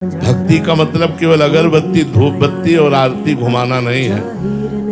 भक्ति का मतलब केवल अगरबत्ती, धूप बत्ती और आरती घुमाना नहीं है।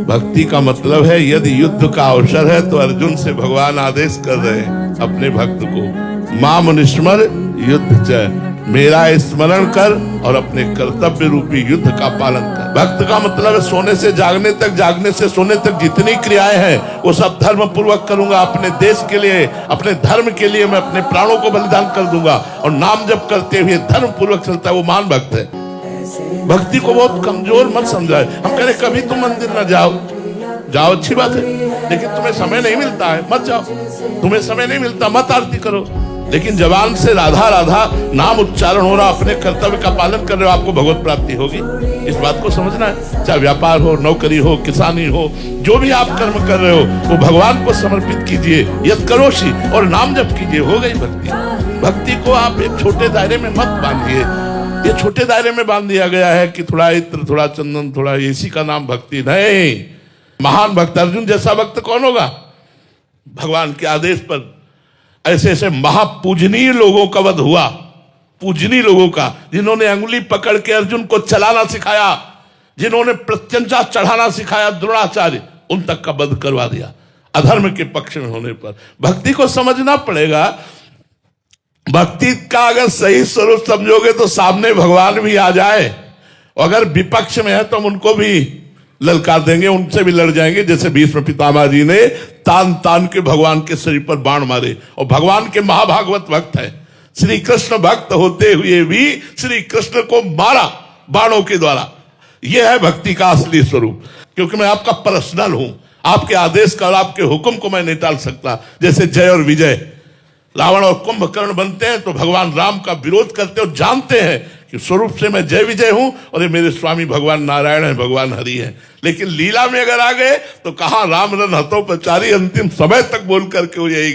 भक्ति का मतलब है यदि युद्ध का अवसर है तो अर्जुन से भगवान आदेश कर रहे हैं अपने भक्त को, माम निस्मर युद्ध च, मेरा स्मरण कर और अपने कर्तव्य रूपी युद्ध का पालन कर। भक्त का मतलब है सोने से जागने तक, जागने से सोने तक जितनी क्रियाएं हैं वो सब धर्म पूर्वक करूंगा। अपने देश के लिए, अपने धर्म के लिए मैं अपने प्राणों को बलिदान कर दूंगा। और नाम जप करते हुए धर्म पूर्वक चलता है वो महान भक्त है। भक्ति को बहुत कमजोर मत समझाए। हम कह रहे कभी तुम मंदिर न जाओ, जाओ अच्छी बात है, लेकिन तुम्हें समय नहीं मिलता है मत जाओ। तुम्हें समय नहीं मिलता मत आरती करो, लेकिन जबान से राधा राधा नाम उच्चारण हो रहा, अपने कर्तव्य का पालन कर रहे हो, आपको भगवत प्राप्ति होगी। इस बात को समझना है। चाहे व्यापार हो, नौकरी हो, किसानी हो, जो भी आप कर्म कर रहे हो वो भगवान को समर्पित कीजिए, यत् करोषि, और नाम जप कीजिए, हो गई भक्ति। भक्ति को आप एक छोटे दायरे में मत बांधिए। ये छोटे दायरे में बांध दिया गया है कि थोड़ा इत्र, थोड़ा चंदन, थोड़ा इसी का नाम भक्ति नहीं। महान भक्त अर्जुन जैसा भक्त कौन होगा? भगवान के आदेश पर ऐसे ऐसे महापूजनीय लोगों का वध हुआ, पूजनीय लोगों का, जिन्होंने अंगुली पकड़ के अर्जुन को चलाना सिखाया, जिन्होंने प्रत्यंचा चढ़ाना सिखाया, द्रोणाचार्य, उन तक का वध करवा दिया अधर्म के पक्ष में होने पर। भक्ति को समझना पड़ेगा। भक्ति का अगर सही स्वरूप समझोगे तो सामने भगवान भी आ जाए, अगर विपक्ष में है तो हम उनको भी ललकार देंगे, उनसे भी लड़ जाएंगे। जैसे भीष्म पितामह जी ने तान तान के भगवान के शरीर पर बाण मारे, और भगवान के महाभागवत भक्त है, श्री कृष्ण भक्त होते हुए भी श्री कृष्ण को मारा बाणों के द्वारा। यह है भक्ति का असली स्वरूप। क्योंकि मैं आपका पर्सनल हूं, आपके आदेश का और आपके हुक्म को मैं नहीं टाल सकता। जैसे जय और विजय, रावण और कुंभकर्ण बनते हैं तो भगवान राम का विरोध करते और जानते हैं कि स्वरूप से मैं जय विजय हूं और ये मेरे स्वामी भगवान नारायण है, भगवान हरि है। लेकिन लीला में अगर आ गए तो कहां राम रन हतो प्रचारी, अंतिम समय तक बोल करके वो यही